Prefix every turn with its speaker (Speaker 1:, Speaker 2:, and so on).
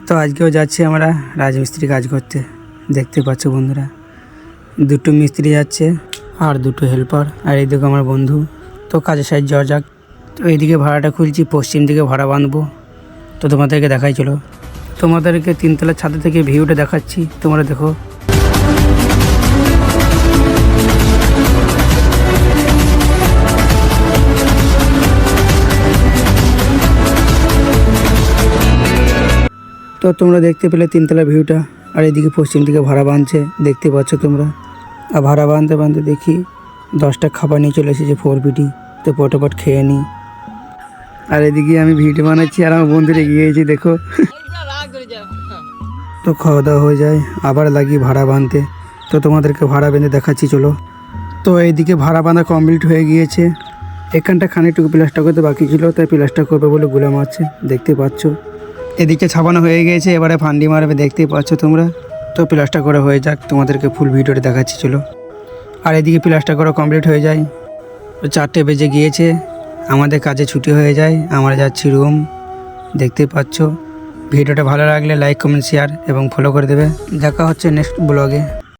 Speaker 1: তো আজকেও যাচ্ছি আমরা রাজমিস্ত্রি কাজ করতে, দেখতে পাচ্ছ বন্ধুরা। দুটো মিস্ত্রি যাচ্ছে আর দুটো হেল্পার, আর এইদিকে আমার বন্ধু। তো কাজের সাইড যাওয়া যাক। তো এইদিকে ভাড়াটা খুলছি, পশ্চিম দিকে ভাড়া বাঁধবো। তো তোমাদেরকে দেখাই চলো, তোমাদেরকে তিনতলার ছাদে থেকে ভিউটা দেখাচ্ছি, তোমরা দেখো। তো তোমরা দেখতে পেলে তিনতলা ভিউটা, আর এদিকে পশ্চিম দিকে ভাড়া বাঁধছে, দেখতে পাচ্ছ তোমরা। আর ভাড়া বাঁধতে বাঁধতে দেখি 10টা খাবার নিয়ে চলে এসেছে 4 তো পটাপট খেয়ে নিই। আর এদিকে আমি ভিডিও বানাচ্ছি আর আমার বন্ধুরা এগিয়ে গেছি, দেখো। তো খাওয়া দাওয়া হয়ে যায়, আবার লাগি ভাড়া বাঁধতে। তো তোমাদেরকে ভাড়া বেঁধে দেখাচ্ছি চলো। তো এইদিকে ভাড়া বাঁধা কমপ্লিট হয়ে গিয়েছে। এখানটা খানিকটুকু প্লাস্টার করতে বাকি ছিল, তাই প্লাস্টার করবে বলে গুলা মারছে, দেখতে পাচ্ছ। এদিকে ছাপানো হয়ে গিয়েছে, এবারে ফান্ডি মারবে, দেখতেই পাচ্ছ তোমরা। তো প্লাস্টার করা হয়ে যাক, তোমাদেরকে ফুল ভিডিওটা দেখাচ্ছি চলো। আর এদিকে প্লাস্টার করা কমপ্লিট হয়ে যায়। 4টে বেজে গিয়েছে, আমাদের কাজে ছুটি হয়ে যায়, আমরা যাচ্ছি রুম, দেখতে পাচ্ছ। ভিডিওটা ভালো লাগলে লাইক কমেন্ট শেয়ার এবং ফলো করে দেবে। দেখা হচ্ছে নেক্সট ব্লগে।